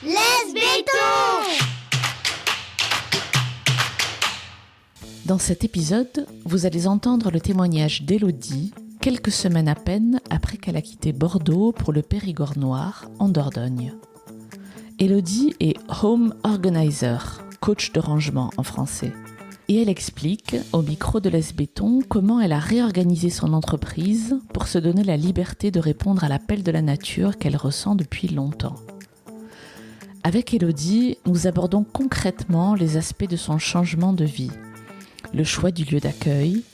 Les bétons! Dans cet épisode, vous allez entendre le témoignage d'Élodie, quelques semaines à peine après qu'elle a quitté Bordeaux pour le Périgord noir, en Dordogne. Élodie est Home Organizer, coach de rangement en français. Et elle explique, au micro de Les Bétons, comment elle a réorganisé son entreprise pour se donner la liberté de répondre à l'appel de la nature qu'elle ressent depuis longtemps. Avec Élodie, nous abordons concrètement les aspects de son changement de vie. Le choix du lieu d'accueil,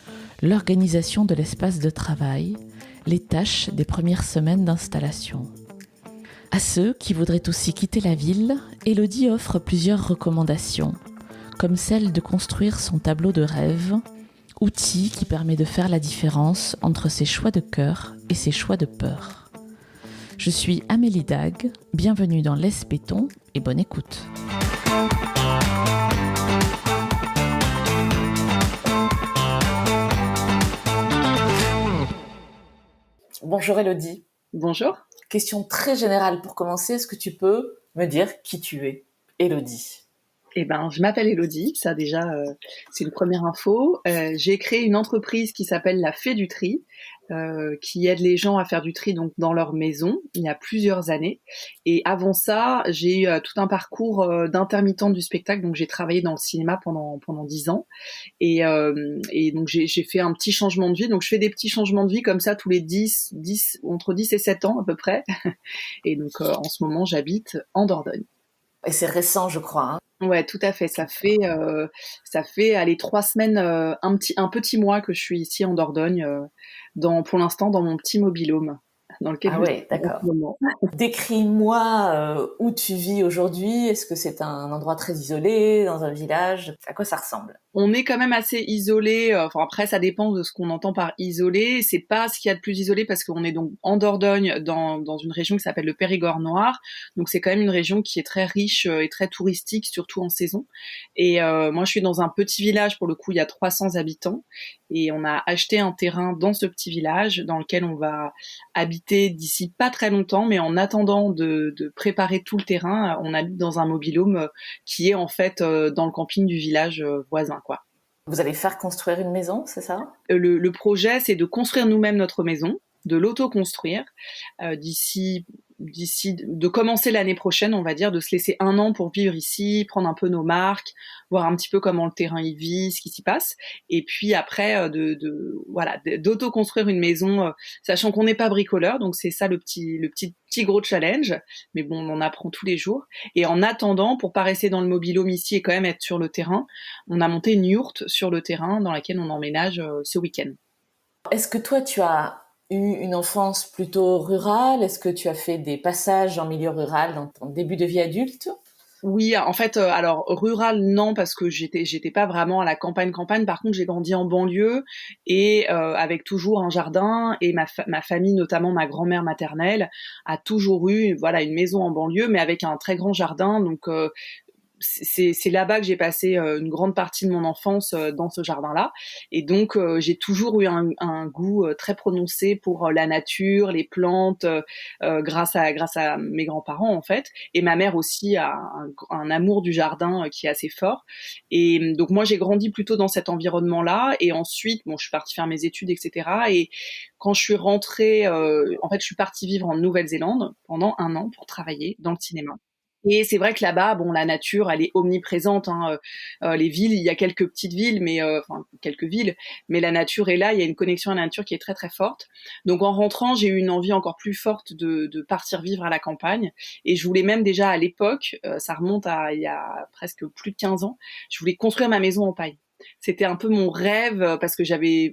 l'organisation de l'espace de travail, les tâches des premières semaines d'installation. À ceux qui voudraient aussi quitter la ville, Élodie offre plusieurs recommandations, comme celle de construire son tableau de rêve, outil qui permet de faire la différence entre ses choix de cœur et ses choix de peur. Je suis Amélie Dag, bienvenue dans Les Bétons et bonne écoute. Bonjour Élodie. Bonjour. Question très générale pour commencer, est-ce que tu peux me dire qui tu es, Élodie ? Je m'appelle Élodie, ça déjà, c'est une première info. J'ai créé une entreprise qui s'appelle La Fée du Tri, qui aide les gens à faire du tri donc dans leur maison, il y a plusieurs années. Et avant ça, j'ai eu tout un parcours d'intermittente du spectacle, donc j'ai travaillé dans le cinéma pendant 10 ans. Et donc j'ai fait un petit changement de vie, donc je fais des petits changements de vie comme ça tous les entre 10 et 7 ans à peu près. Et donc en ce moment, j'habite en Dordogne. Et c'est récent, je crois. Ouais, tout à fait. Ça fait 3 semaines, un petit mois que je suis ici en Dordogne, pour l'instant dans mon petit mobil-home dans lequel je suis D'accord. en ce moment. Décris-moi où tu vis aujourd'hui. Est-ce que c'est un endroit très isolé, dans un village ? À quoi ça ressemble ? On est quand même assez isolé. Après, ça dépend de ce qu'on entend par isolé. C'est pas ce qu'il y a de plus isolé parce qu'on est donc en Dordogne, dans une région qui s'appelle le Périgord noir. Donc c'est quand même une région qui est très riche et très touristique, surtout en saison. Et moi, je suis dans un petit village. Pour le coup, il y a 300 habitants. Et on a acheté un terrain dans ce petit village dans lequel on va habiter d'ici pas très longtemps. Mais en attendant de préparer tout le terrain, on habite dans un mobil-home qui est en fait dans le camping du village voisin, quoi. Vous allez faire construire une maison, c'est ça ? Le projet, c'est de construire nous-mêmes notre maison, de l'auto-construire de commencer l'année prochaine, on va dire, de se laisser 1 an pour vivre ici, prendre un peu nos marques, voir un petit peu comment le terrain y vit, ce qui s'y passe, et puis après d'auto-construire une maison, sachant qu'on n'est pas bricoleur, donc c'est ça le petit gros challenge, mais bon, on en apprend tous les jours. Et en attendant, pour pas rester dans le mobil-home ici et quand même être sur le terrain, on a monté une yourte sur le terrain dans laquelle on emménage ce week-end. Est-ce que toi, tu as eu une enfance plutôt rurale ? Est-ce que tu as fait des passages en milieu rural dans ton début de vie adulte ? Oui, en fait, alors rural non parce que j'étais pas vraiment à la campagne. Par contre, j'ai grandi en banlieue et avec toujours un jardin et ma famille, notamment ma grand-mère maternelle, a toujours eu une maison en banlieue, mais avec un très grand jardin. Donc c'est là-bas que j'ai passé une grande partie de mon enfance dans ce jardin-là. Et donc, j'ai toujours eu un goût très prononcé pour la nature, les plantes, grâce à mes grands-parents, en fait. Et ma mère aussi a un amour du jardin qui est assez fort. Et donc, moi, j'ai grandi plutôt dans cet environnement-là. Et ensuite, je suis partie faire mes études, etc. Et quand je suis rentrée, en fait, je suis partie vivre en Nouvelle-Zélande pendant 1 an pour travailler dans le cinéma. Et c'est vrai que là-bas, la nature, elle est omniprésente. Les villes, il y a quelques petites villes, quelques villes, mais la nature est là. Il y a une connexion à la nature qui est très très forte. Donc en rentrant, j'ai eu une envie encore plus forte de partir vivre à la campagne. Et je voulais même déjà à l'époque, ça remonte à il y a presque plus de 15 ans, je voulais construire ma maison en paille. C'était un peu mon rêve parce que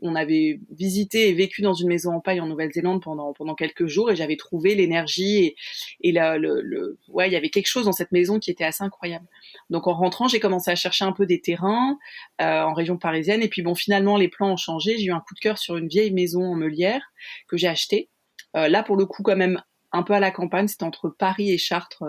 on avait visité et vécu dans une maison en paille en Nouvelle-Zélande pendant quelques jours et j'avais trouvé l'énergie et il y avait quelque chose dans cette maison qui était assez incroyable. Donc en rentrant, j'ai commencé à chercher un peu des terrains en région parisienne et puis finalement les plans ont changé. J'ai eu un coup de cœur sur une vieille maison en meulière que j'ai achetée. Là pour le coup quand même un peu à la campagne, c'était entre Paris et Chartres,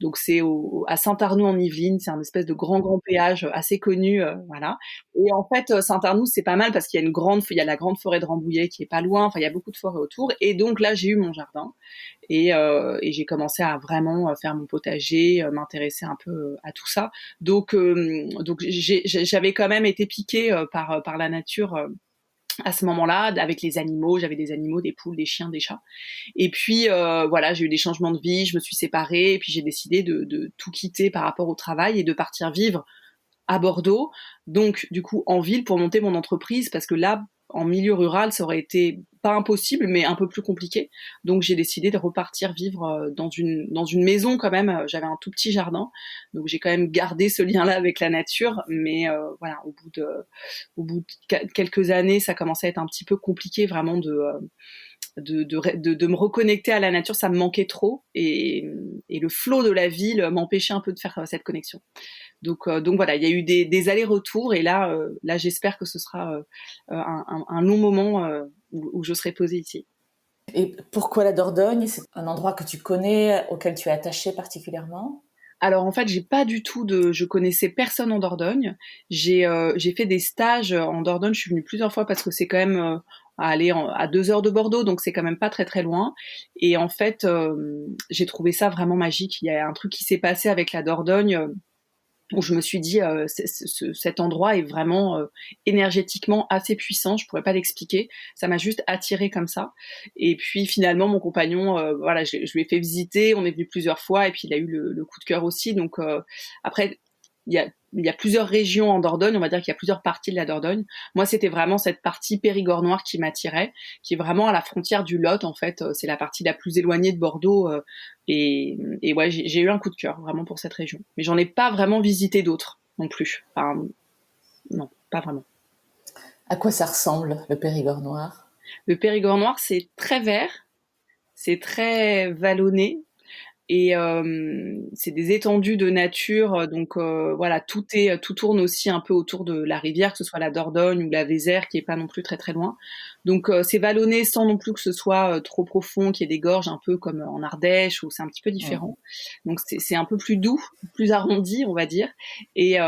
donc c'est à Saint-Arnoux-en-Yvelines, c'est un espèce de grand péage assez connu, voilà. Et en fait, Saint-Arnoux, c'est pas mal parce qu'il y a il y a la grande forêt de Rambouillet qui est pas loin, enfin il y a beaucoup de forêts autour. Et donc là, j'ai eu mon jardin et j'ai commencé à vraiment faire mon potager, m'intéresser un peu à tout ça. Donc j'avais quand même été piquée par la nature. À ce moment-là, avec les animaux, j'avais des animaux, des poules, des chiens, des chats. Et puis voilà, j'ai eu des changements de vie, je me suis séparée, et puis j'ai décidé de tout quitter par rapport au travail et de partir vivre à Bordeaux, donc du coup en ville pour monter mon entreprise, parce que là, en milieu rural, ça aurait été pas impossible, mais un peu plus compliqué. Donc j'ai décidé de repartir vivre dans une maison quand même. J'avais un tout petit jardin, donc j'ai quand même gardé ce lien-là avec la nature, mais voilà, au bout de quelques années, ça commençait à être un petit peu compliqué vraiment de me reconnecter à la nature, ça me manquait trop, et le flot de la ville m'empêchait un peu de faire cette connexion. Donc voilà, il y a eu des allers-retours, et là j'espère que ce sera un long moment où je serai posée ici. Et pourquoi la Dordogne? C'est un endroit que tu connais, auquel tu es attaché particulièrement? Alors en fait, je connaissais personne en Dordogne. J'ai fait des stages en Dordogne. Je suis venue plusieurs fois parce que c'est quand même à 2 heures de Bordeaux, donc c'est quand même pas très très loin. Et en fait, j'ai trouvé ça vraiment magique. Il y a un truc qui s'est passé avec la Dordogne. Où je me suis dit, cet endroit est vraiment énergétiquement assez puissant, je pourrais pas l'expliquer, ça m'a juste attirée comme ça. Et puis finalement, mon compagnon, voilà, je lui ai fait visiter, on est venu plusieurs fois, et puis il a eu le coup de cœur aussi. Donc après, il y a plusieurs régions en Dordogne, on va dire qu'il y a plusieurs parties de la Dordogne. Moi, c'était vraiment cette partie Périgord-Noir qui m'attirait, qui est vraiment à la frontière du Lot, en fait. C'est la partie la plus éloignée de Bordeaux. Et ouais, j'ai eu un coup de cœur vraiment pour cette région. Mais j'en ai pas vraiment visité d'autres non plus. Enfin, non, pas vraiment. À quoi ça ressemble, le Périgord noir? Le Périgord noir, c'est très vert, c'est très vallonné. Et c'est des étendues de nature, donc voilà, tout tourne aussi un peu autour de la rivière, que ce soit la Dordogne ou la Vézère, qui est pas non plus très très loin. Donc c'est vallonné sans non plus que ce soit trop profond, qu'il y ait des gorges un peu comme en Ardèche, où c'est un petit peu différent. Donc c'est un peu plus doux, plus arrondi, on va dire, et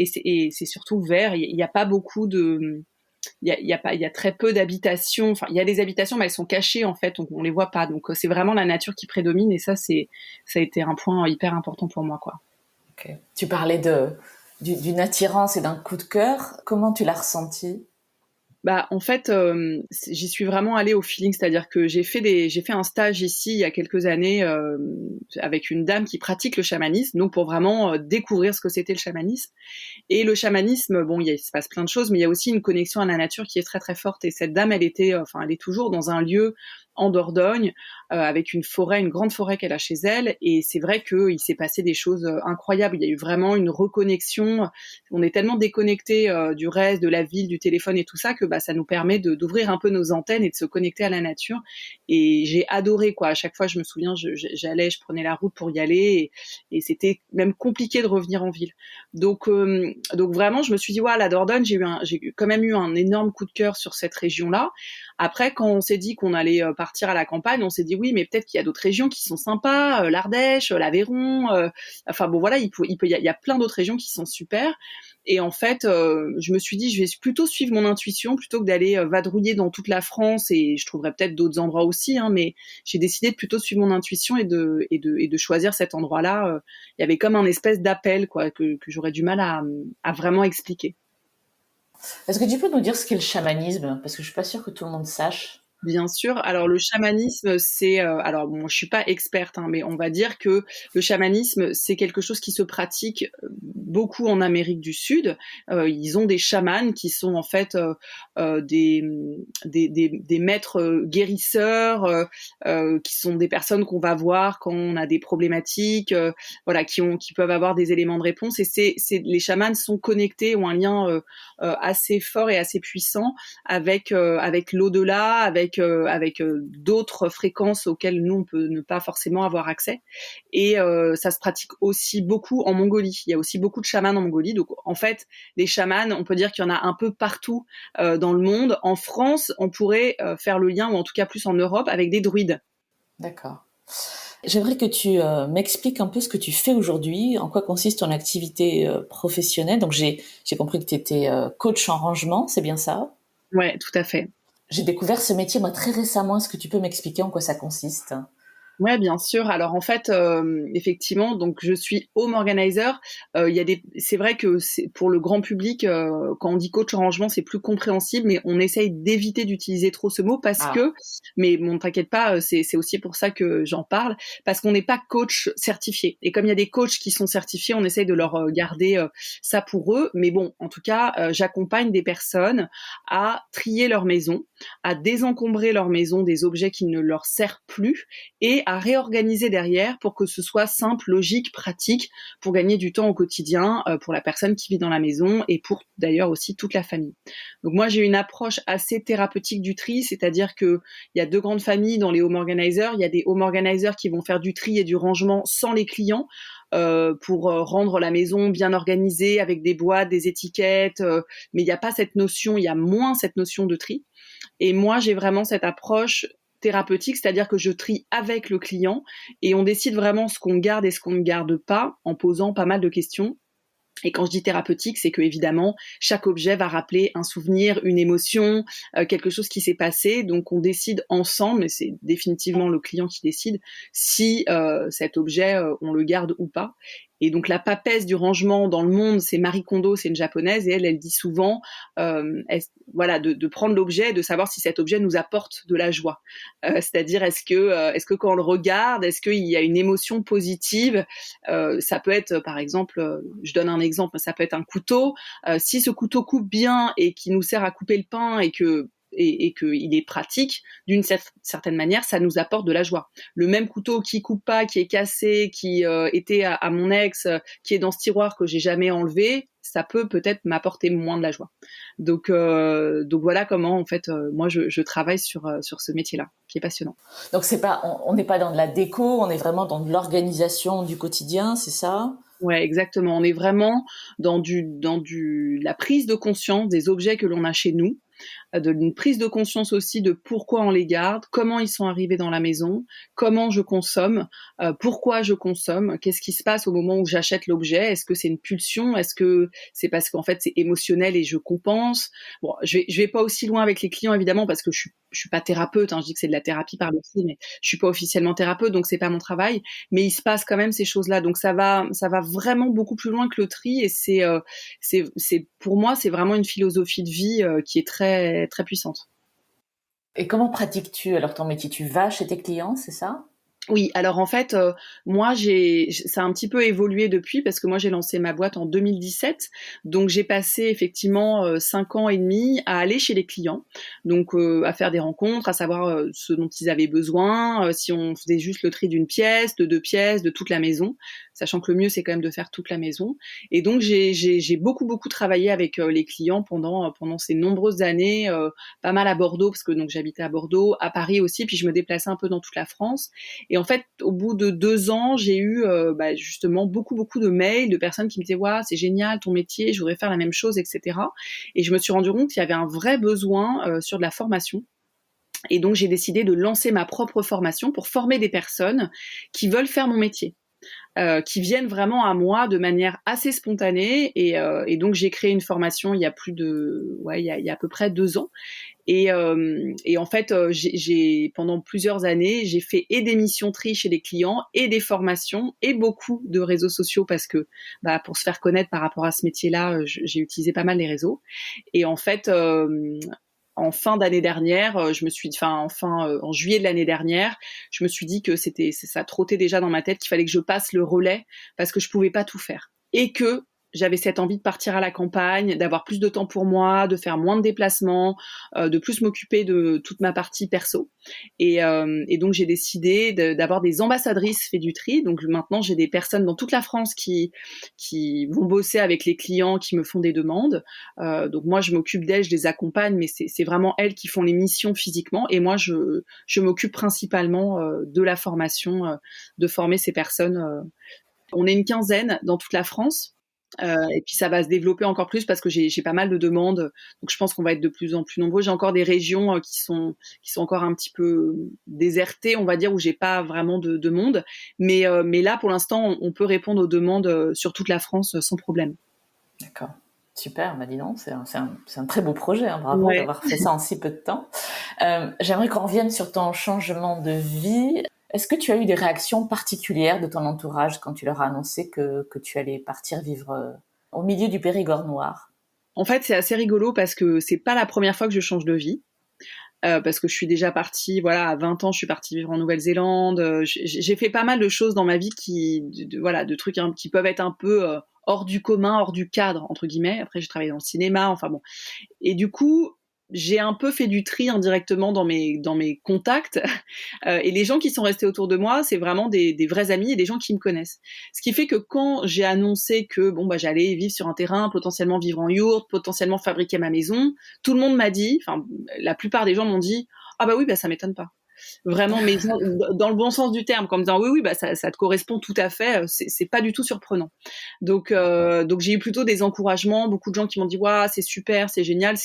c'est surtout vert. Il y a pas beaucoup de il y a très peu d'habitations. Enfin, il y a des habitations, mais elles sont cachées en fait, on les voit pas. Donc c'est vraiment la nature qui prédomine, et ça a été un point hyper important pour moi, quoi. Ok. Tu parlais d'une attirance et d'un coup de cœur. Comment tu l'as ressenti? Bah en fait, j'y suis vraiment allée au feeling, c'est-à-dire que j'ai fait un stage ici il y a quelques années avec une dame qui pratique le chamanisme, donc pour vraiment découvrir ce que c'était le chamanisme. Et le chamanisme, bon, il se passe plein de choses, mais il y a aussi une connexion à la nature qui est très très forte. Et cette dame, elle est toujours dans un lieu en Dordogne, avec une grande forêt qu'elle a chez elle. Et c'est vrai qu'il s'est passé des choses incroyables. Il y a eu vraiment une reconnexion. On est tellement déconnecté du reste, de la ville, du téléphone et tout ça, que bah, ça nous permet d'ouvrir un peu nos antennes et de se connecter à la nature. Et j'ai adoré, quoi. À chaque fois, je me souviens, je prenais la route pour y aller, et c'était même compliqué de revenir en ville. Donc vraiment, je me suis dit, ouais, la Dordogne, j'ai quand même eu un énorme coup de cœur sur cette région-là. Après, quand on s'est dit qu'on allait partir à la campagne, on s'est dit oui, mais peut-être qu'il y a d'autres régions qui sont sympas, l'Ardèche, l'Aveyron. Enfin bon, voilà, il y a plein d'autres régions qui sont super. Et en fait, je me suis dit, je vais plutôt suivre mon intuition plutôt que d'aller vadrouiller dans toute la France. Et je trouverais peut-être d'autres endroits aussi, hein, mais j'ai décidé de plutôt suivre mon intuition et de choisir cet endroit-là. Il y avait comme un espèce d'appel, quoi, que j'aurais du mal à vraiment expliquer. Est-ce que tu peux nous dire ce qu'est le chamanisme? Parce que je suis pas sûre que tout le monde sache. Bien sûr. Alors le chamanisme, alors bon, je suis pas experte, hein, mais on va dire que le chamanisme, c'est quelque chose qui se pratique beaucoup en Amérique du Sud. Ils ont des chamans qui sont en fait des maîtres guérisseurs, qui sont des personnes qu'on va voir quand on a des problématiques, voilà, qui peuvent avoir des éléments de réponse. Et les chamans sont connectés, ont un lien assez fort et assez puissant avec l'au-delà, avec d'autres fréquences auxquelles nous on peut ne pas forcément avoir accès. Et ça se pratique aussi beaucoup en Mongolie. Il y a aussi beaucoup de chamans en Mongolie. Donc en fait, les chamans, on peut dire qu'il y en a un peu partout dans le monde. En France, on pourrait faire le lien, ou en tout cas plus en Europe, avec des druides. D'accord. J'aimerais que tu m'expliques un peu ce que tu fais aujourd'hui, en quoi consiste ton activité professionnelle. Donc j'ai compris que tu étais coach en rangement, c'est bien ça? Ouais, tout à fait. J'ai découvert ce métier moi très récemment. Est-ce que tu peux m'expliquer en quoi ça consiste? Ouais, bien sûr. Alors en fait, effectivement, donc je suis home organizer. Il y a c'est vrai que c'est pour le grand public, quand on dit coach en rangement, c'est plus compréhensible, mais on essaye d'éviter d'utiliser trop ce mot parce Ah, que, mais bon, t'inquiète pas, c'est aussi pour ça que j'en parle, parce qu'on n'est pas coach certifié. Et comme il y a des coachs qui sont certifiés, on essaye de leur garder ça pour eux. Mais bon, en tout cas, j'accompagne des personnes à trier leur maison, à désencombrer leur maison des objets qui ne leur servent plus et à réorganiser derrière pour que ce soit simple, logique, pratique, pour gagner du temps au quotidien pour la personne qui vit dans la maison et pour d'ailleurs aussi toute la famille. Donc moi j'ai une approche assez thérapeutique du tri, c'est-à-dire que il y a deux grandes familles dans les home organizers. Il y a des home organizers qui vont faire du tri et du rangement sans les clients. Pour rendre la maison bien organisée avec des boîtes, des étiquettes, mais il n'y a pas cette notion, il y a moins cette notion de tri. Et moi, j'ai vraiment cette approche thérapeutique, c'est-à-dire que je trie avec le client et on décide vraiment ce qu'on garde et ce qu'on ne garde pas en posant pas mal de questions. Et quand je dis thérapeutique, c'est que évidemment chaque objet va rappeler un souvenir, une émotion, quelque chose qui s'est passé. Donc on décide ensemble, mais c'est définitivement le client qui décide si cet objet on le garde ou pas. Et donc la papesse du rangement dans le monde, c'est Marie Kondo, c'est une japonaise, et elle dit souvent, voilà, de prendre l'objet, et de savoir si cet objet nous apporte de la joie. C'est-à-dire est-ce que quand on le regarde, est-ce qu'il y a une émotion positive. Ça peut être, par exemple, je donne un exemple, ça peut être un couteau. Si ce couteau coupe bien et qui nous sert à couper le pain et qu'il est pratique, d'une certaine manière, ça nous apporte de la joie. Le même couteau qui coupe pas, qui est cassé, qui était à mon ex, qui est dans ce tiroir que j'ai jamais enlevé, ça peut peut-être m'apporter moins de la joie. Donc voilà comment en fait moi je travaille sur ce métier-là, qui est passionnant. donc c'est pas, on n'est pas dans de la déco, on est vraiment dans de l'organisation du quotidien, c'est ça? Ouais, exactement. On est vraiment dans la prise de conscience des objets que l'on a chez nous, d'une prise de conscience aussi de pourquoi on les garde, comment ils sont arrivés dans la maison, comment je consomme, pourquoi je consomme, qu'est-ce qui se passe au moment où j'achète l'objet, est-ce que c'est une pulsion, est-ce que c'est parce qu'en fait c'est émotionnel et je compense. Bon, je vais pas aussi loin avec les clients évidemment parce que je suis pas thérapeute, hein, je dis que c'est de la thérapie par le métier, mais je suis pas officiellement thérapeute donc c'est pas mon travail, mais il se passe quand même ces choses-là, donc ça va vraiment beaucoup plus loin que le tri et c'est pour moi c'est vraiment une philosophie de vie qui est très très puissante. Et comment pratiques-tu alors ton métier? Tu vas chez tes clients, c'est ça? Oui, alors en fait, moi ça a un petit peu évolué depuis parce que moi j'ai lancé ma boîte en 2017, donc j'ai passé effectivement 5 ans et demi à aller chez les clients, donc à faire des rencontres, à savoir ce dont ils avaient besoin, si on faisait juste le tri d'une pièce, de deux pièces, de toute la maison, sachant que le mieux c'est quand même de faire toute la maison. Et donc j'ai beaucoup travaillé avec les clients pendant ces nombreuses années, pas mal à Bordeaux parce que donc j'habitais à Bordeaux, à Paris aussi, puis je me déplaçais un peu dans toute la France. Et en fait, au bout de 2 ans, j'ai eu justement beaucoup de mails de personnes qui me disaient «Waouh, c'est génial ton métier, je voudrais faire la même chose, etc.» Et je me suis rendu compte qu'il y avait un vrai besoin sur de la formation. Et donc, j'ai décidé de lancer ma propre formation pour former des personnes qui veulent faire mon métier. Qui viennent vraiment à moi de manière assez spontanée et donc j'ai créé une formation il y a il y a à peu près 2 ans et en fait j'ai pendant plusieurs années j'ai fait et des missions tri chez les clients et des formations et beaucoup de réseaux sociaux parce que pour se faire connaître par rapport à ce métier-là j'ai utilisé pas mal les réseaux et en fait en fin d'année dernière, en juillet de l'année dernière, je me suis dit que ça trottait déjà dans ma tête qu'il fallait que je passe le relais parce que je pouvais pas tout faire et que j'avais cette envie de partir à la campagne, d'avoir plus de temps pour moi, de faire moins de déplacements, de plus m'occuper de toute ma partie perso. Et donc j'ai décidé d'avoir des ambassadrices fait du tri. Donc maintenant j'ai des personnes dans toute la France qui vont bosser avec les clients, qui me font des demandes. Donc moi je m'occupe d'elles, je les accompagne, mais c'est vraiment elles qui font les missions physiquement. Et moi je m'occupe principalement de la formation, de former ces personnes. On est une quinzaine dans toute la France. Et puis ça va se développer encore plus parce que j'ai pas mal de demandes, donc je pense qu'on va être de plus en plus nombreux. J'ai encore des régions qui sont encore un petit peu désertées, on va dire, où j'ai pas vraiment de monde. Mais là, pour l'instant, on peut répondre aux demandes sur toute la France sans problème. D'accord. Super, dis donc, c'est un très beau projet, hein, bravo Ouais. d'avoir fait ça en si peu de temps. J'aimerais qu'on revienne sur ton changement de vie. Est-ce que tu as eu des réactions particulières de ton entourage quand tu leur as annoncé que tu allais partir vivre au milieu du Périgord noir? En fait, c'est assez rigolo parce que c'est pas la première fois que je change de vie. Parce que je suis déjà partie, voilà, à 20 ans, je suis partie vivre en Nouvelle-Zélande. J'ai fait pas mal de choses dans ma vie de trucs qui peuvent être un peu hors du commun, hors du cadre, entre guillemets. Après, j'ai travaillé dans le cinéma, enfin bon. Et du coup, j'ai un peu fait du tri indirectement dans mes contacts. Et les gens qui sont restés autour de moi, c'est vraiment des vrais amis et des gens qui me connaissent. Ce qui fait que quand j'ai annoncé que j'allais vivre sur un terrain, potentiellement vivre en yourte, potentiellement fabriquer ma maison, tout le monde m'a dit, enfin la plupart des gens m'ont dit, ah bah oui, bah ça m'étonne pas. Vraiment, mais dans le bon sens du terme, comme disant oui, bah ça te correspond tout à fait. C'est pas du tout surprenant. Donc j'ai eu plutôt des encouragements, beaucoup de gens qui m'ont dit waouh, c'est super, c'est génial,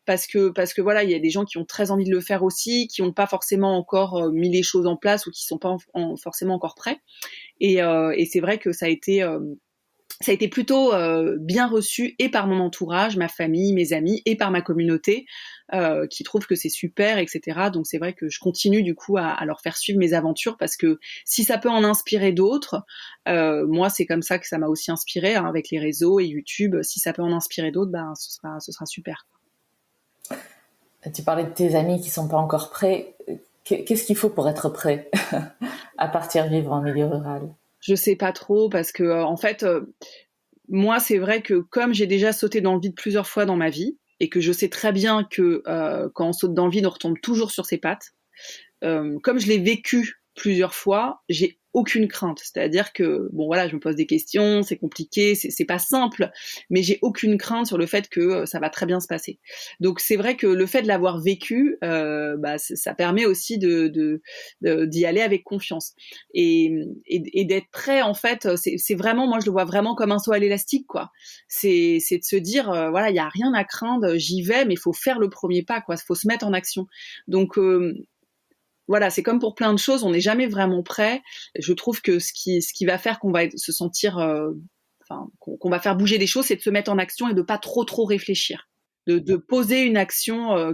parce que voilà, il y a des gens qui ont très envie de le faire aussi, qui n'ont pas forcément encore mis les choses en place ou qui sont pas forcément encore prêts. Et c'est vrai que ça a été plutôt bien reçu et par mon entourage, ma famille, mes amis, et par ma communauté, qui trouvent que c'est super, etc. Donc c'est vrai que je continue du coup à leur faire suivre mes aventures, parce que si ça peut en inspirer d'autres, moi c'est comme ça que ça m'a aussi inspiré, hein, avec les réseaux et YouTube. Si ça peut en inspirer d'autres, ce sera super. Tu parlais de tes amis qui sont pas encore prêts. Qu'est-ce qu'il faut pour être prêt à partir vivre en milieu rural? Je sais pas trop, parce que en fait, moi c'est vrai que comme j'ai déjà sauté dans le vide plusieurs fois dans ma vie, et que je sais très bien que quand on saute dans le vide, on retombe toujours sur ses pattes. Comme je l'ai vécu plusieurs fois, j'ai aucune crainte. C'est-à-dire que bon voilà, je me pose des questions, c'est compliqué, c'est pas simple, mais j'ai aucune crainte sur le fait que ça va très bien se passer. Donc c'est vrai que le fait de l'avoir vécu, ça permet aussi d'y aller avec confiance et d'être prêt. En fait, c'est vraiment, moi je le vois vraiment comme un saut à l'élastique, quoi. C'est de se dire voilà, il y a rien à craindre, j'y vais, mais il faut faire le premier pas, quoi. Faut se mettre en action. Donc voilà, c'est comme pour plein de choses, on n'est jamais vraiment prêt. Je trouve que ce qui va faire qu'on va se sentir, qu'on va faire bouger des choses, c'est de se mettre en action et de pas trop réfléchir, de poser une action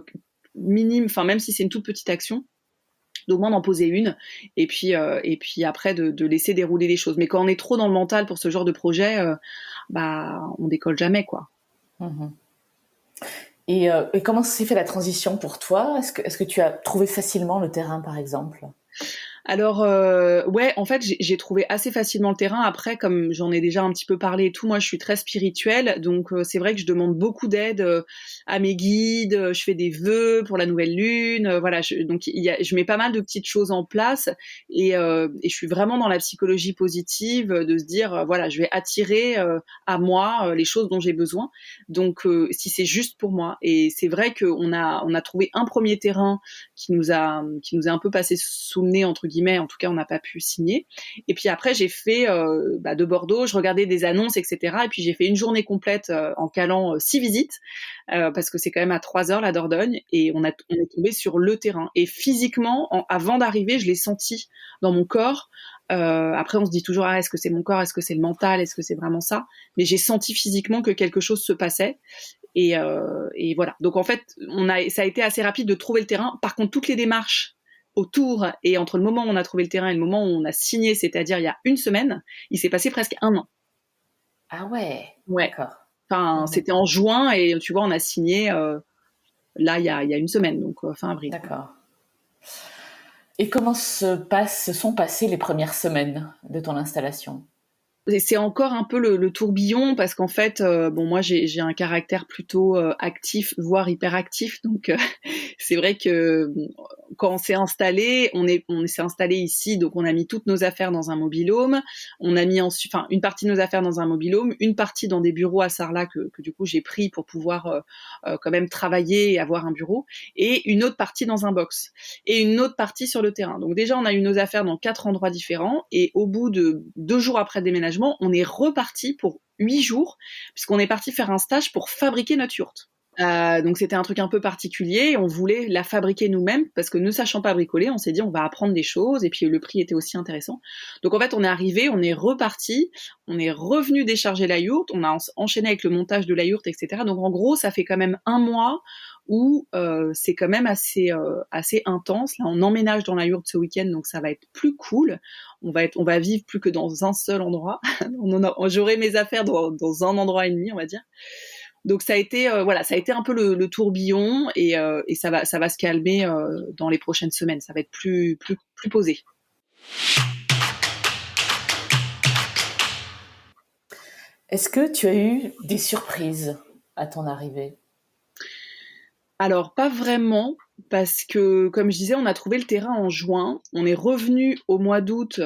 minime, enfin même si c'est une toute petite action, d'au moins d'en poser une, et puis après de laisser dérouler les choses. Mais quand on est trop dans le mental pour ce genre de projet, on décolle jamais, quoi. Mmh. Et comment s'est fait la transition pour toi? Est-ce que tu as trouvé facilement le terrain, par exemple? Alors ouais, en fait, j'ai trouvé assez facilement le terrain. Après, comme j'en ai déjà un petit peu parlé et tout, moi je suis très spirituelle, donc c'est vrai que je demande beaucoup d'aide à mes guides. Je fais des vœux pour la nouvelle lune, voilà. Je mets pas mal de petites choses en place, et je suis vraiment dans la psychologie positive, de se dire voilà, je vais attirer à moi les choses dont j'ai besoin. Donc si c'est juste pour moi, et c'est vrai qu'on a trouvé un premier terrain qui nous a un peu passé sous le nez, entre guillemets. En tout cas, on n'a pas pu signer. Et puis après, j'ai fait de Bordeaux, je regardais des annonces, etc. Et puis j'ai fait une journée complète en calant 6 visites, parce que c'est quand même à 3 heures la Dordogne, et on est tombé sur le terrain. Et physiquement, avant d'arriver, je l'ai senti dans mon corps. Après, on se dit toujours, est-ce que c'est mon corps, est-ce que c'est le mental, est-ce que c'est vraiment ça? Mais j'ai senti physiquement que quelque chose se passait. Et voilà. Donc en fait, ça a été assez rapide de trouver le terrain. Par contre, toutes les démarches autour et entre le moment où on a trouvé le terrain et le moment où on a signé, c'est-à-dire il y a une semaine, il s'est passé presque 1 an. Ah ouais, Ouais. D'accord. Enfin, c'était en juin, et tu vois, on a signé là il y a une semaine, donc fin avril. D'accord. Et comment se sont passées les premières semaines de ton installation? Et c'est encore un peu le tourbillon, parce qu'en fait, moi j'ai un caractère plutôt actif, voire hyperactif, donc c'est vrai que quand on s'est installé, on s'est installé ici, donc on a mis toutes nos affaires dans un mobil-home, on a mis une partie de nos affaires dans un mobil-home, une partie dans des bureaux à Sarlat que du coup j'ai pris pour pouvoir quand même travailler et avoir un bureau, et une autre partie dans un box, et une autre partie sur le terrain. Donc déjà on a eu nos affaires dans 4 endroits différents, et au bout de 2 jours après le déménagement, on est reparti pour 8 jours, puisqu'on est parti faire un stage pour fabriquer notre yourte. Donc c'était un truc un peu particulier, on voulait la fabriquer nous-mêmes parce que ne sachant pas bricoler, on s'est dit on va apprendre des choses et puis le prix était aussi intéressant. Donc en fait on est arrivé, on est reparti, on est revenu décharger la yourte, on a enchaîné avec le montage de la yourte, etc. Donc en gros ça fait quand même un mois où c'est quand même assez intense. Là on emménage dans la yourte ce week-end donc ça va être plus cool. On va vivre plus que dans un seul endroit. J'aurai mes affaires dans un endroit et demi on va dire. Donc ça a été ça a été un peu le tourbillon et ça va se calmer dans les prochaines semaines. Ça va être plus posé. Est-ce que tu as eu des surprises à ton arrivée? Alors pas vraiment parce que comme je disais, on a trouvé le terrain en juin. On est revenu au mois d'août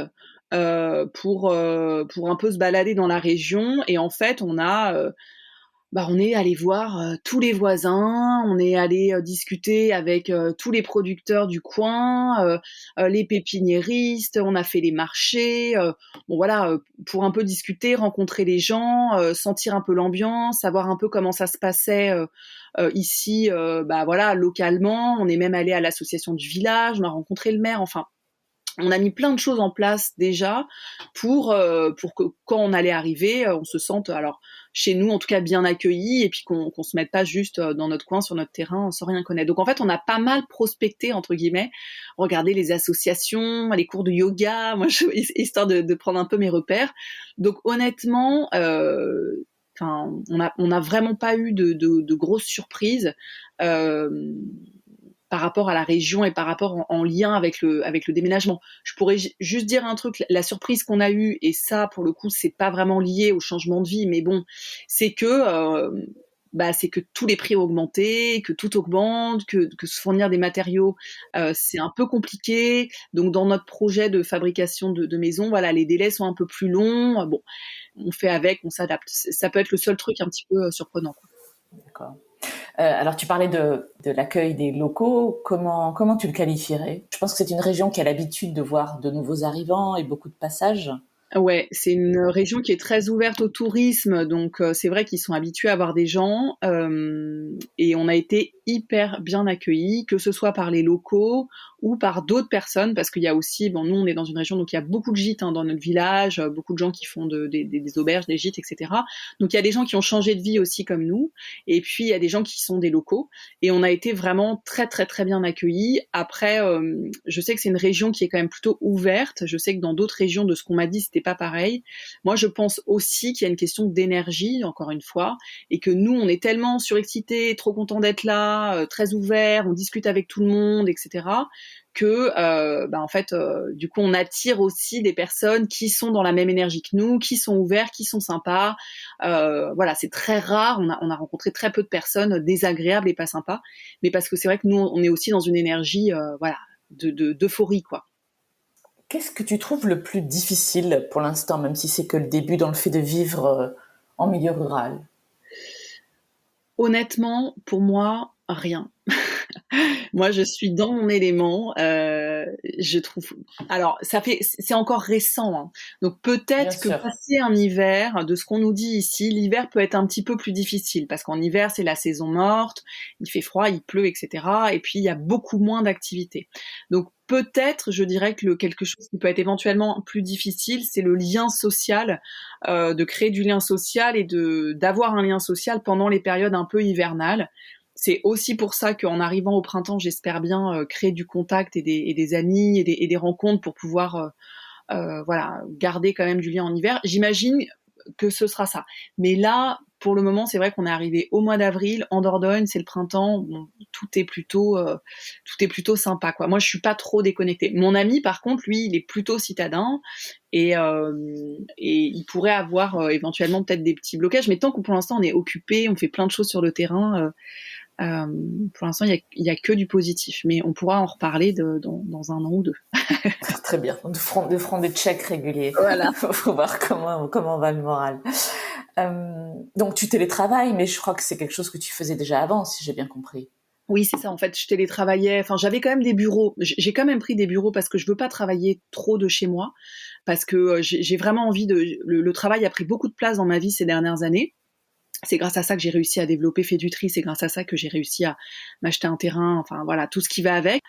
pour un peu se balader dans la région et en fait on est allé voir tous les voisins, on est allé discuter avec tous les producteurs du coin, les pépiniéristes, on a fait les marchés, pour un peu discuter, rencontrer les gens, sentir un peu l'ambiance, savoir un peu comment ça se passait ici, localement. On est même allé à l'association du village, on a rencontré le maire, enfin. On a mis plein de choses en place déjà pour que quand on allait arriver, on se sente, alors chez nous en tout cas bien accueillis et puis qu'on se mette pas juste dans notre coin sur notre terrain sans rien connaître. Donc en fait on a pas mal prospecté entre guillemets, regardé les associations, les cours de yoga, histoire de prendre un peu mes repères. Donc honnêtement, on a vraiment pas eu de grosses surprises. Par rapport à la région et par rapport en lien avec le déménagement. Je pourrais juste dire un truc, la surprise qu'on a eue, et ça, pour le coup, c'est pas vraiment lié au changement de vie, mais bon, c'est que tous les prix ont augmenté, que tout augmente, que se fournir des matériaux, c'est un peu compliqué. Donc, dans notre projet de fabrication de maison, voilà, les délais sont un peu plus longs. Bon, on fait avec, on s'adapte. Ça peut être le seul truc un petit peu surprenant, quoi. D'accord. Alors, tu parlais de l'accueil des locaux. Comment tu le qualifierais? Je pense que c'est une région qui a l'habitude de voir de nouveaux arrivants et beaucoup de passages. Ouais, c'est une région qui est très ouverte au tourisme, donc c'est vrai qu'ils sont habitués à voir des gens et on a été hyper bien accueillis, que ce soit par les locaux ou par d'autres personnes, parce qu'il y a aussi, nous on est dans une région donc il y a beaucoup de gîtes dans notre village, beaucoup de gens qui font des auberges, des gîtes, etc. Donc il y a des gens qui ont changé de vie aussi comme nous, et puis il y a des gens qui sont des locaux, et on a été vraiment très très très bien accueillis. Après, je sais que c'est une région qui est quand même plutôt ouverte. Je sais que dans d'autres régions, de ce qu'on m'a dit, c'était pas pareil. Moi, je pense aussi qu'il y a une question d'énergie, encore une fois, et que nous, on est tellement surexcités, trop contents d'être là, très ouverts, on discute avec tout le monde, etc., que, du coup, on attire aussi des personnes qui sont dans la même énergie que nous, qui sont ouverts, qui sont sympas. C'est très rare. On a rencontré très peu de personnes désagréables et pas sympas, mais parce que c'est vrai que nous, on est aussi dans une énergie, d'euphorie, quoi. Qu'est-ce que tu trouves le plus difficile pour l'instant, même si c'est que le début, dans le fait de vivre en milieu rural? Honnêtement, pour moi, rien. Moi, je suis dans mon élément. Je trouve. Alors, c'est encore récent, hein. Donc peut-être que passer un hiver, de ce qu'on nous dit ici, l'hiver peut être un petit peu plus difficile parce qu'en hiver, c'est la saison morte, il fait froid, il pleut, etc. Et puis il y a beaucoup moins d'activités. Donc peut-être, je dirais que quelque chose qui peut être éventuellement plus difficile, c'est le lien social, de créer du lien social et d'avoir un lien social pendant les périodes un peu hivernales. C'est aussi pour ça qu'en arrivant au printemps, j'espère bien créer du contact et des amis et des rencontres pour pouvoir garder quand même du lien en hiver. J'imagine que ce sera ça. Mais là, pour le moment, c'est vrai qu'on est arrivé au mois d'avril, en Dordogne, c'est le printemps, bon, tout est plutôt sympa, quoi. Moi, je suis pas trop déconnectée. Mon ami, par contre, lui, il est plutôt citadin et il pourrait avoir éventuellement peut-être des petits blocages, mais tant que pour l'instant on est occupé, on fait plein de choses sur le terrain. Pour l'instant, il y a que du positif, mais on pourra en reparler dans un an ou deux. Très bien. Nous ferons des checks réguliers. Voilà. Faut voir comment va le moral. Donc tu télétravailles, mais je crois que c'est quelque chose que tu faisais déjà avant, si j'ai bien compris. Oui, c'est ça. En fait, je télétravaillais. Enfin, j'avais quand même des bureaux. J'ai quand même pris des bureaux parce que je veux pas travailler trop de chez moi. parce que j'ai vraiment envie le travail a pris beaucoup de place dans ma vie ces dernières années. C'est grâce à ça que j'ai réussi à développer Féduterie, c'est grâce à ça que j'ai réussi à m'acheter un terrain, enfin voilà, tout ce qui va avec.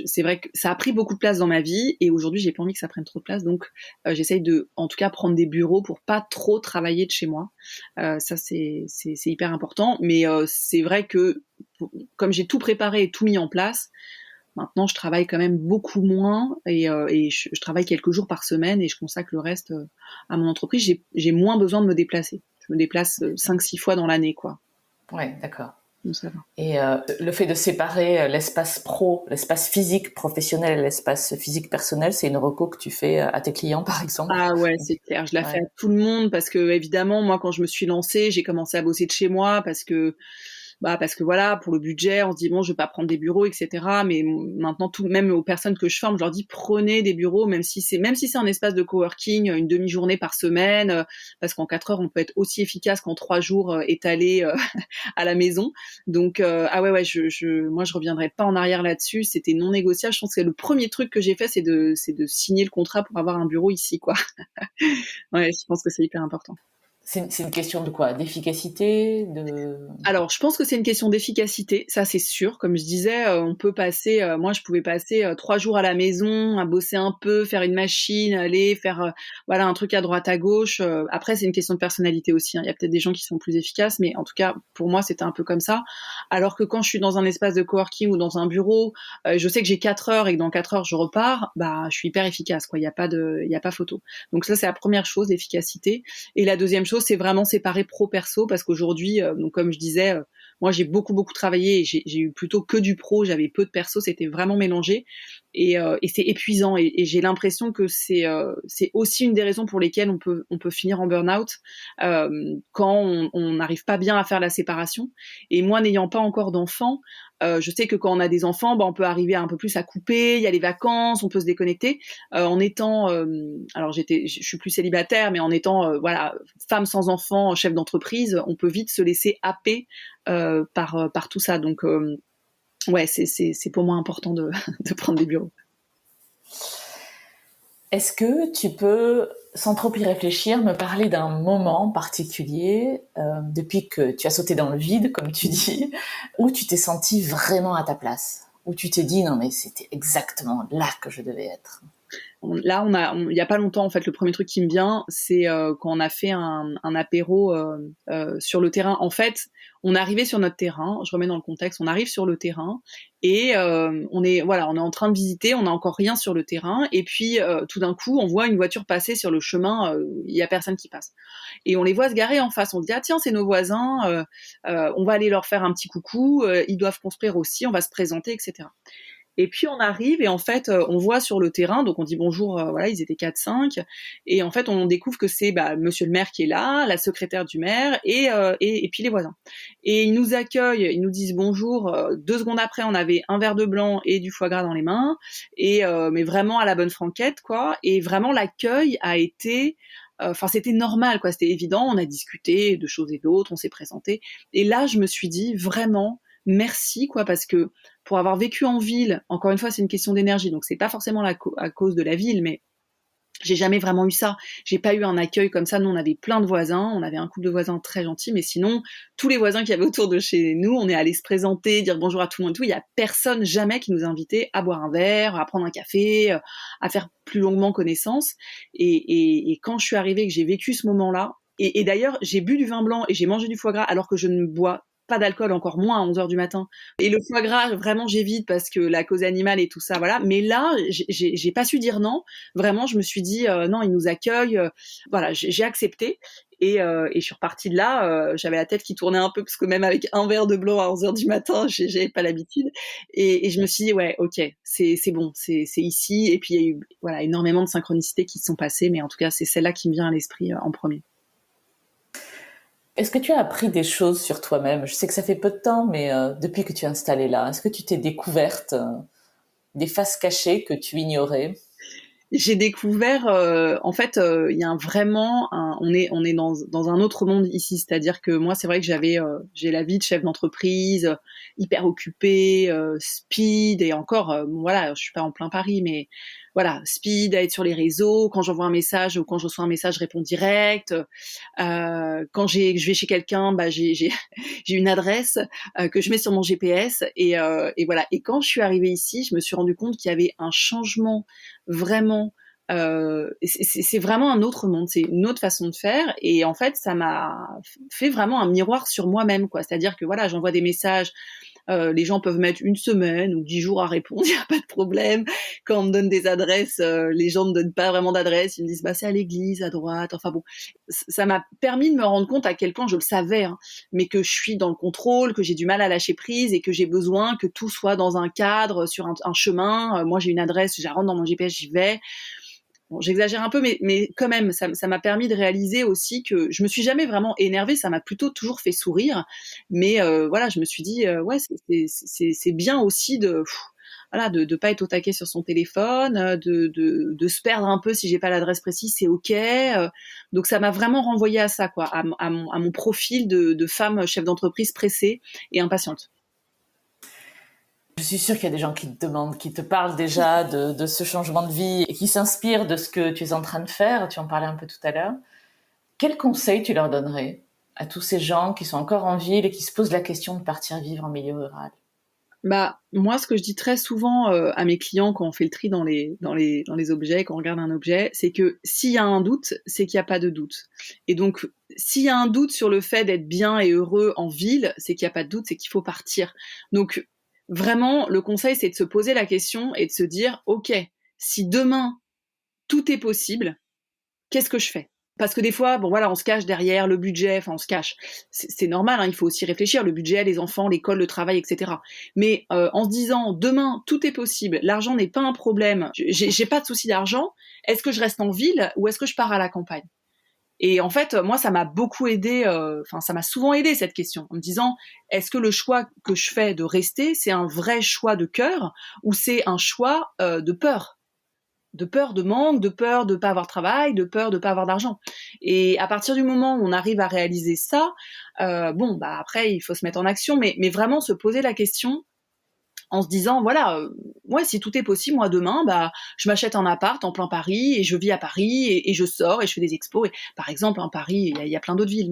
C'est vrai que ça a pris beaucoup de place dans ma vie et aujourd'hui j'ai pas envie que ça prenne trop de place, donc j'essaye de, en tout cas, prendre des bureaux pour pas trop travailler de chez moi. Ça c'est hyper important, mais c'est vrai que comme j'ai tout préparé et tout mis en place, maintenant je travaille quand même beaucoup moins et je travaille quelques jours par semaine et je consacre le reste à mon entreprise. J'ai moins besoin de me déplacer. Je me déplace 5-6 fois dans l'année, quoi. Ouais, d'accord. Donc ça va. Et le fait de séparer l'espace pro, l'espace physique professionnel et l'espace physique personnel, c'est une reco que tu fais à tes clients, par exemple? Ah ouais, c'est clair. Je la fais à tout le monde parce que, évidemment, moi, quand je me suis lancée, j'ai commencé à bosser de chez moi parce que voilà, pour le budget, on se dit bon, je vais pas prendre des bureaux, etc. Mais maintenant, même aux personnes que je forme, je leur dis prenez des bureaux, même si c'est un espace de coworking, une demi-journée par semaine, parce qu'en 4 heures, on peut être aussi efficace qu'en 3 jours étalés à la maison. Donc ah ouais, moi je reviendrai pas en arrière là-dessus. C'était non négociable. Je pense que le premier truc que j'ai fait, c'est de signer le contrat pour avoir un bureau ici, quoi. Ouais, je pense que c'est hyper important. C'est une question de quoi? D'efficacité, Alors, je pense que c'est une question d'efficacité, ça c'est sûr. Comme je disais, on peut passer, moi je pouvais passer 3 jours à la maison, à bosser un peu, faire une machine, aller faire voilà, un truc à droite à gauche. Après, c'est une question de personnalité aussi, hein. Il y a peut-être des gens qui sont plus efficaces, mais en tout cas, pour moi, c'était un peu comme ça. Alors que quand je suis dans un espace de coworking ou dans un bureau, je sais que j'ai 4 heures et que dans 4 heures je repars, je suis hyper efficace, quoi. Il y a pas photo. Donc ça, c'est la première chose, l'efficacité. Et la deuxième chose, c'est vraiment séparer pro-perso, parce qu'aujourd'hui, donc comme je disais, moi j'ai beaucoup travaillé et j'ai eu plutôt que du pro, j'avais peu de perso, c'était vraiment mélangé et c'est épuisant et j'ai l'impression que c'est aussi une des raisons pour lesquelles on peut finir en burn-out quand on n'arrive pas bien à faire la séparation. Et moi, n'ayant pas encore d'enfants, je sais que quand on a des enfants, on peut arriver un peu plus à couper. Il y a les vacances, on peut se déconnecter. En étant, alors je suis plus célibataire, mais en étant voilà, femme sans enfant, chef d'entreprise, on peut vite se laisser happer par tout ça. Donc ouais, c'est pour moi important de prendre des bureaux. Est-ce que tu peux, sans trop y réfléchir, me parler d'un moment particulier, depuis que tu as sauté dans le vide, comme tu dis, où tu t'es sentie vraiment à ta place, où tu t'es dit non mais c'était exactement là que je devais être? Là, il y a pas longtemps, en fait, le premier truc qui me vient, c'est quand on a fait un apéro sur le terrain. En fait, on est arrivé sur notre terrain. Je remets dans le contexte. On arrive sur le terrain et on est en train de visiter. On n'a encore rien sur le terrain et puis tout d'un coup, on voit une voiture passer sur le chemin. Il y a personne qui passe et on les voit se garer en face. On se dit ah tiens, c'est nos voisins. On va aller leur faire un petit coucou. Ils doivent construire aussi. On va se présenter, etc. Et puis on arrive et en fait on voit sur le terrain, donc on dit bonjour, voilà, ils étaient 4-5 et en fait on découvre que c'est monsieur le maire qui est là, la secrétaire du maire et puis les voisins. Et ils nous accueillent, ils nous disent bonjour, 2 secondes après on avait un verre de blanc et du foie gras dans les mains et mais vraiment à la bonne franquette, quoi. Et vraiment l'accueil a été c'était normal, quoi, c'était évident, on a discuté de choses et d'autres, on s'est présenté et là je me suis dit vraiment merci, quoi, parce que pour avoir vécu en ville, encore une fois, c'est une question d'énergie, donc c'est pas forcément à cause de la ville, mais j'ai jamais vraiment eu ça. J'ai pas eu un accueil comme ça. Nous, on avait plein de voisins, on avait un couple de voisins très gentils, mais sinon, tous les voisins qu'il y avait autour de chez nous, on est allé se présenter, dire bonjour à tout le monde et tout. Il y a personne jamais qui nous a invités à boire un verre, à prendre un café, à faire plus longuement connaissance. Et quand je suis arrivée, que j'ai vécu ce moment-là, et d'ailleurs, j'ai bu du vin blanc et j'ai mangé du foie gras alors que je ne bois pas d'alcool, encore moins à 11h du matin. Et le foie gras, vraiment, j'évite parce que la cause animale et tout ça, voilà. Mais là, j'ai pas su dire non. Vraiment, je me suis dit, non, ils nous accueillent. Voilà, j'ai accepté. Et je suis repartie de là. J'avais la tête qui tournait un peu parce que même avec un verre de blanc à 11h du matin, j'avais pas l'habitude. Et je me suis dit, ouais, ok, c'est bon, c'est ici. Et puis, il y a eu, voilà, énormément de synchronicités qui se sont passées. Mais en tout cas, c'est celle-là qui me vient à l'esprit en premier. Est-ce que tu as appris des choses sur toi-même? Je sais que ça fait peu de temps, mais depuis que tu es installée là, est-ce que tu t'es découverte des faces cachées que tu ignorais? J'ai découvert, en fait, il y a on est dans un autre monde ici. C'est-à-dire que moi, c'est vrai que j'ai la vie de chef d'entreprise, hyper occupée, speed et encore, voilà, je suis pas en plein Paris, mais voilà, speed, à être sur les réseaux. Quand j'envoie un message ou quand je reçois un message, je réponds direct. Quand je vais chez quelqu'un, j'ai une adresse que je mets sur mon GPS et voilà. Et quand je suis arrivée ici, je me suis rendu compte qu'il y avait un changement vraiment. C'est vraiment un autre monde, c'est une autre façon de faire et en fait ça m'a fait vraiment un miroir sur moi-même quoi. C'est-à-dire que voilà, j'envoie des messages. Les gens peuvent mettre 1 semaine ou 10 jours à répondre, il n'y a pas de problème. Quand on me donne des adresses, les gens ne me donnent pas vraiment d'adresse, ils me disent c'est à l'église, à droite. Enfin bon, ça m'a permis de me rendre compte à quel point je le savais, hein, mais que je suis dans le contrôle, que j'ai du mal à lâcher prise et que j'ai besoin que tout soit dans un cadre, sur un chemin. Moi j'ai une adresse, je la rentre dans mon GPS, j'y vais. Bon, j'exagère un peu, mais quand même, ça m'a permis de réaliser aussi que je me suis jamais vraiment énervée, ça m'a plutôt toujours fait sourire. Mais voilà, je me suis dit, ouais, c'est bien aussi voilà, de pas être au taquet sur son téléphone, de se perdre un peu si j'ai pas l'adresse précise, c'est ok. Donc ça m'a vraiment renvoyé à ça, quoi, à mon profil de femme chef d'entreprise pressée et impatiente. Je suis sûre qu'il y a des gens qui te demandent, qui te parlent déjà de ce changement de vie et qui s'inspirent de ce que tu es en train de faire. Tu en parlais un peu tout à l'heure. Quel conseil tu leur donnerais à tous ces gens qui sont encore en ville et qui se posent la question de partir vivre en milieu rural? Moi, ce que je dis très souvent à mes clients quand on fait le tri dans les objets, quand on regarde un objet, c'est que s'il y a un doute, c'est qu'il n'y a pas de doute. Et donc, s'il y a un doute sur le fait d'être bien et heureux en ville, c'est qu'il n'y a pas de doute, c'est qu'il faut partir. Donc, vraiment, le conseil, c'est de se poser la question et de se dire, ok, si demain tout est possible, qu'est-ce que je fais? Parce que des fois, bon voilà, on se cache derrière le budget, enfin on se cache. C'est normal, hein, il faut aussi réfléchir, le budget, les enfants, l'école, le travail, etc. Mais en se disant, demain, tout est possible, l'argent n'est pas un problème, j'ai pas de souci d'argent, est-ce que je reste en ville ou est-ce que je pars à la campagne? Et en fait, moi, ça m'a beaucoup aidé, ça m'a souvent aidé cette question, en me disant, est-ce que le choix que je fais de rester, c'est un vrai choix de cœur ou c'est un choix de peur? De peur de manque, de peur de pas avoir de travail, de peur de pas avoir d'argent. Et à partir du moment où on arrive à réaliser ça, après il faut se mettre en action, mais vraiment se poser la question en se disant voilà, ouais, si tout est possible, moi demain, je m'achète un appart en plein Paris et je vis à Paris et je sors et je fais des expos. Et par exemple, en Paris, il y a plein d'autres villes,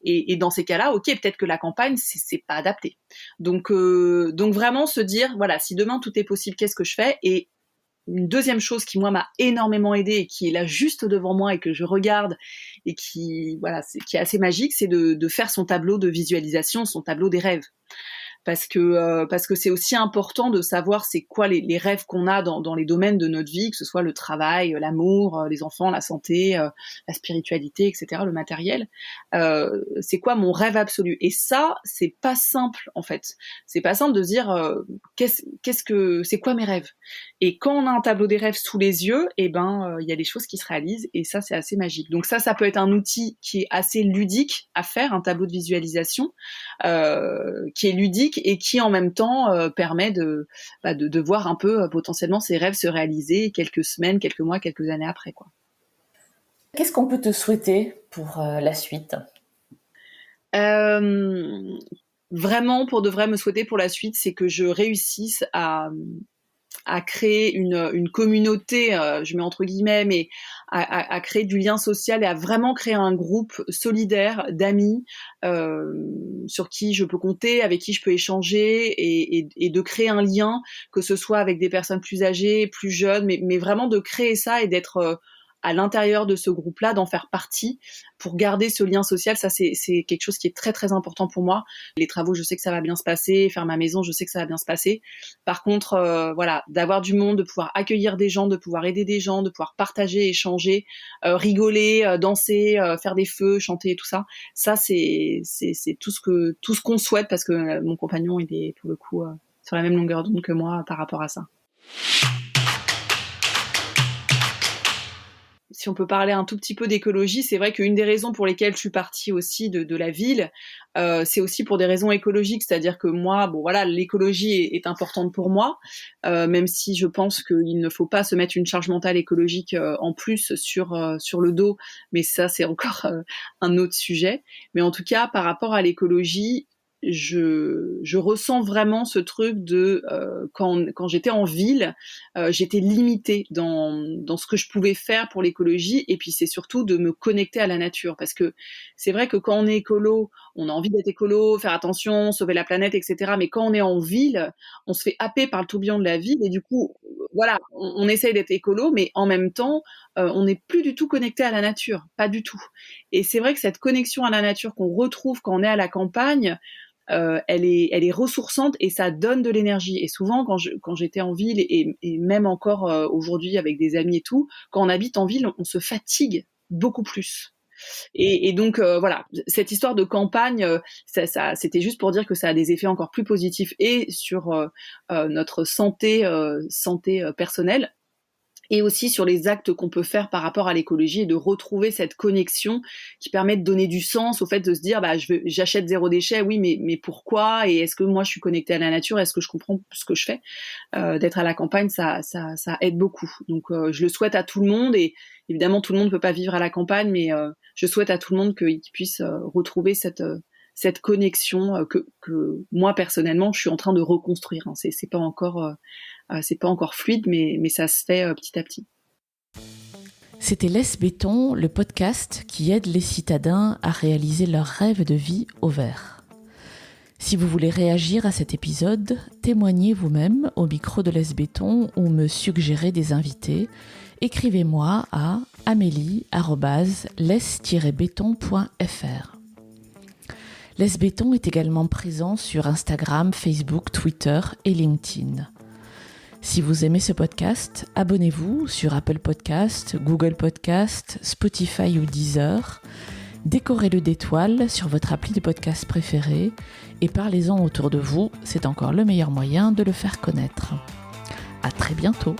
et dans ces cas-là, ok, peut-être que la campagne c'est pas adapté. Donc vraiment se dire voilà, si demain tout est possible, qu'est-ce que je fais? Et une deuxième chose qui, moi, m'a énormément aidée et qui est là juste devant moi et que je regarde et qui est assez magique, c'est de faire son tableau de visualisation, son tableau des rêves. Parce que c'est aussi important de savoir c'est quoi les rêves qu'on a dans les domaines de notre vie, que ce soit le travail, l'amour, les enfants, la santé, la spiritualité, etc., le matériel. C'est quoi mon rêve absolu? Et ça, c'est pas simple en fait. C'est pas simple de se dire c'est quoi mes rêves? Et quand on a un tableau des rêves sous les yeux, il y a des choses qui se réalisent et ça c'est assez magique. Donc ça peut être un outil qui est assez ludique à faire, un tableau de visualisation qui est ludique et qui en même temps permet de voir un peu potentiellement ses rêves se réaliser quelques semaines, quelques mois, quelques années après, quoi. Qu'est-ce qu'on peut te souhaiter pour la suite? Vraiment, pour de vrai, me souhaiter pour la suite, c'est que je réussisse à créer une communauté, je mets entre guillemets, mais à créer du lien social et à vraiment créer un groupe solidaire d'amis sur qui je peux compter, avec qui je peux échanger et de créer un lien, que ce soit avec des personnes plus âgées, plus jeunes, mais vraiment de créer ça et d'être à l'intérieur de ce groupe-là, d'en faire partie pour garder ce lien social. Ça, c'est quelque chose qui est très, très important pour moi. Les travaux, je sais que ça va bien se passer. Faire ma maison, je sais que ça va bien se passer. Par contre, d'avoir du monde, de pouvoir accueillir des gens, de pouvoir aider des gens, de pouvoir partager, échanger, rigoler, danser, faire des feux, chanter, tout ça. Ça, c'est tout ce qu'on souhaite parce que mon compagnon, il est pour le coup sur la même longueur d'onde que moi par rapport à ça. Si on peut parler un tout petit peu d'écologie, c'est vrai qu'une des raisons pour lesquelles je suis partie aussi de la ville, c'est aussi pour des raisons écologiques, c'est-à-dire que moi, l'écologie est importante pour moi, même si je pense qu'il ne faut pas se mettre une charge mentale écologique en plus sur le dos, mais ça c'est encore un autre sujet. Mais en tout cas, par rapport à l'écologie, je ressens vraiment ce truc de quand j'étais en ville, j'étais limitée dans ce que je pouvais faire pour l'écologie, et puis c'est surtout de me connecter à la nature, parce que c'est vrai que quand on est écolo, on a envie d'être écolo, faire attention, sauver la planète, etc. Mais quand on est en ville, on se fait happer par le tourbillon de la ville, et du coup, voilà, on essaye d'être écolo, mais en même temps, on n'est plus du tout connecté à la nature, pas du tout. Et c'est vrai que cette connexion à la nature qu'on retrouve quand on est à la campagne, elle est ressourçante, et ça donne de l'énergie. Et souvent, quand j'étais en ville, et même encore aujourd'hui avec des amis et tout, quand on habite en ville, on se fatigue beaucoup plus. Et donc voilà, cette histoire de campagne, ça, c'était juste pour dire que ça a des effets encore plus positifs, et sur notre santé personnelle, et aussi sur les actes qu'on peut faire par rapport à l'écologie, et de retrouver cette connexion qui permet de donner du sens au fait de se dire j'achète zéro déchet, oui, mais pourquoi, et est-ce que moi je suis connectée à la nature, est-ce que je comprends ce que je fais, d'être à la campagne, ça aide beaucoup. Donc je le souhaite à tout le monde, et évidemment tout le monde ne peut pas vivre à la campagne, mais je souhaite à tout le monde qu'il puisse retrouver cette connexion que moi personnellement je suis en train de reconstruire. C'est pas encore fluide, mais ça se fait petit à petit. C'était Laisse Béton, le podcast qui aide les citadins à réaliser leurs rêves de vie au vert. Si vous voulez réagir à cet épisode, témoignez vous-même au micro de Laisse Béton ou me suggérez des invités. Écrivez-moi à amélie@laisse-béton.fr. Laisse Béton est également présent sur Instagram, Facebook, Twitter et LinkedIn. Si vous aimez ce podcast, abonnez-vous sur Apple Podcast, Google Podcast, Spotify ou Deezer. Décorez-le d'étoiles sur votre appli de podcast préféré et parlez-en autour de vous, c'est encore le meilleur moyen de le faire connaître. À très bientôt.